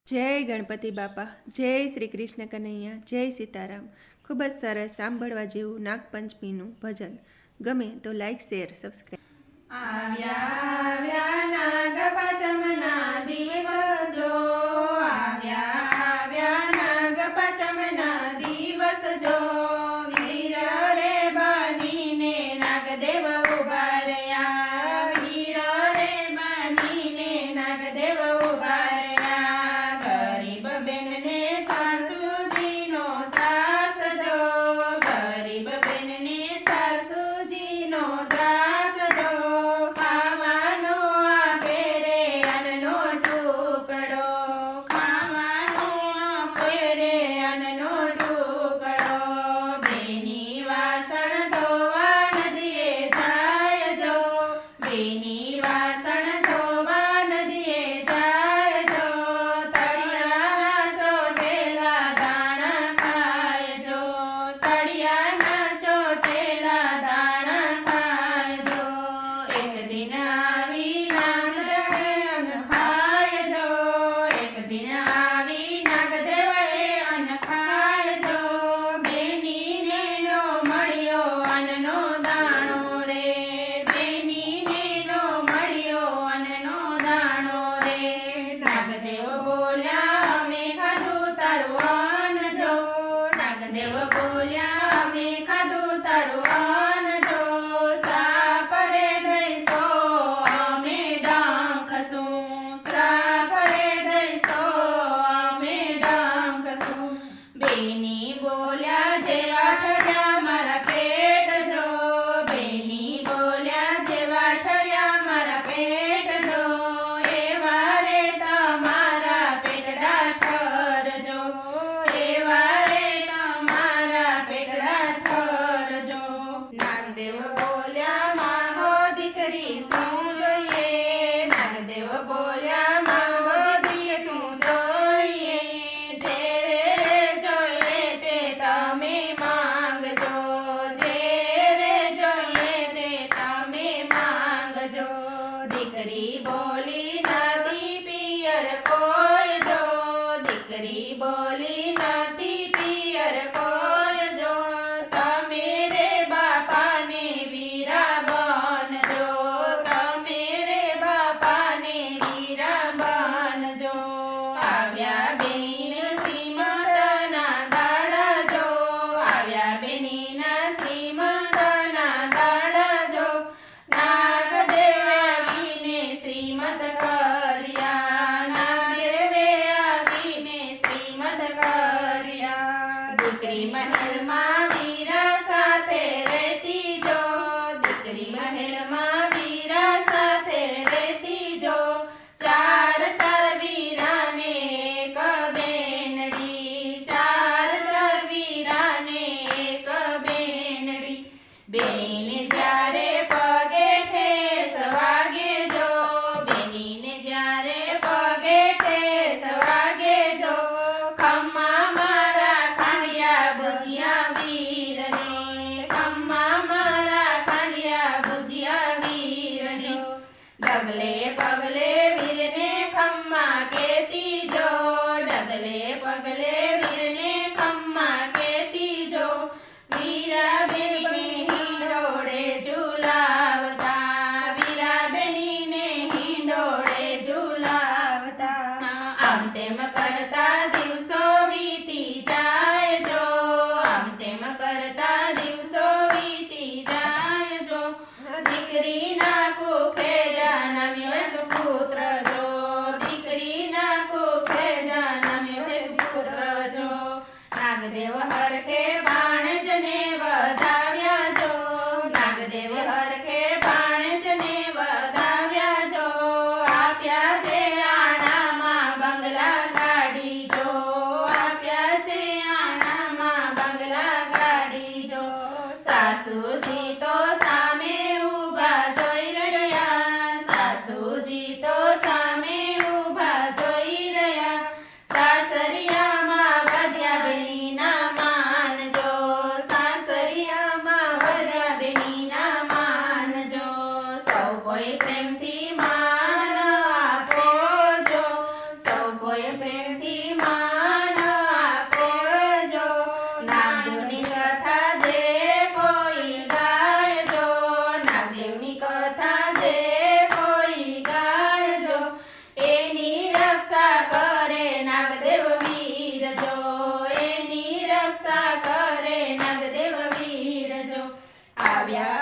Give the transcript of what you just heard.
જય ગણપતિ બાપા, જય શ્રી કૃષ્ણ કનૈયા, જય સીતારામ. ખૂબ જ સરસ સાંભળવા જેવું નાગપંચમીનું ભજન. ગમે તો લાઈક, શેર, સબસ્ક્રાઈબ. આવ્યા આવ્યા નાગ પાંચમના દિવસ જો, આવ્યા આવ્યા નાગ પાંચમના દિવસ જો, વીર રે બનીને નાગદેવ ઉભા રહ્યા, વીર રે બનીને નાગદેવ ઉભા રહ્યા. ગરીબ બેનને સાસુજીનો ત્રાસ જો, ગરીબ બેનને સાસુજીનો ત્રાસ જો, ખાવાનો આપે રે અન્નનો ટુકડો, ખાવાનો આપે રે અન્નનો ટુકડો. બેની વાસણ ધોવા નદીએ જાય જો, બેની વાસણ ધોવા નદીએ જાય જો, તળિયાના ચોટેલા દાણા ખાય જો, તળિયાના ચોટેલા દાણા ખાય જો. એક દિન આવી નાગદેવે અન્ન ખાય જો, એક દિન આવી નાગદેવે અન્ન ખાય જો, બેનીને નો મળ્યો અન્નનો દાણો રે, બેનીને નો મળ્યો અન્નનો દાણો રે. નાગદેવ બોલ્યા અમે ખાધું તારું અન્ન જો, નાગદેવ બોલ્યા અમે ખાધું તારું અન્ન જો, શ્રાપ રે દઈશો અમે ડંખશું, શ્રાપ રે દઈશો અમે ડંખશું. બેની બોલ્યા જેવા ઠર્યા મારા પેટ જો, બેની બોલ્યા જેવા ઠર્યા મારા પેટ જો, એવા રે તમારા પેટડા ઠરજો, એવા રે તમારા પેટડા ઠરજો. નાગદેવ બોલ્યા માંગો દીકરી શું જોઈએ, નાગદેવ બોલ્યા માંગો દીકરી શું જોઈએ, જે રે જોઈએ તે તમે માંગજો, જે રે જોઈએ તે તમે માંગજો. દીકરી બોલી નથી પિયર કોઈ જો, દીકરી બોલી નથી પિયર કોઈ જો, તમે રે બાપાને વીરા બનજો, તમે રે બાપાને વીરા બનજો. આવ્યા બેનીને શ્રીમંતના દાડા જો, આવ્યા બેનીના શ્રીમંતના દાડા જો, નાગદેવે આવીને શ્રીમંત કર્યા, નાગદેવે આવીને શ્રીમંત કર્યા. દીકરી મહેલમાં વીરા સાથે રહેતી જો, દીકરી મહેલમાં વીરા સાથે રહેતી જો, ચાર ચાર વીરાને એક બેનડી, ચાર ચાર વીરાને એક બેનડી. બેન જ્યારે પગે ઠેસ વાગે જો, બેનીને જ્યારે પગે ઠેસ વાગે જો, ખમ્મા મારા ખાંડિયા ભુજિયા વીરને, ખમ્મા મારા ખાંડિયા ભુજિયા વીરને. ડગલે પગલે વીરને ખમ્મા કેતી જો, ડગલે પગલે વીરને ખમ્મા કેતી જો, વીરા બેનીને હિંડોળે ઝુલાવતા, વીરા બેનીને હિંડોળે ઝુલાવતા. આમ તેમ કરતા દિવસો વીતી જાય જો, આમ તેમ કરતા દિવસો વીતી જાય જો, દીકરીના કુખે જન્મ્યો છે પુત્ર જો, દીકરીના કુખે જન્મ્યો છે પુત્ર જો. નાગદેવ હરખે બાણજને વધાવ્યા જો, નાગદેવ હરખે બાણજને વધાવ્યા જો, આપ્યા છે આણામાં બંગલા ગાડી જો, આપ્યા છે આણામાં બંગલા ગાડી જો. સાસુજી તો સામે ઊભા જોઈ રહ્યા, સાસુજી તો સામે ઊભા જોઈ રહ્યા, સાસરિયામાં વધ્યા બેનીના માન આવ્યા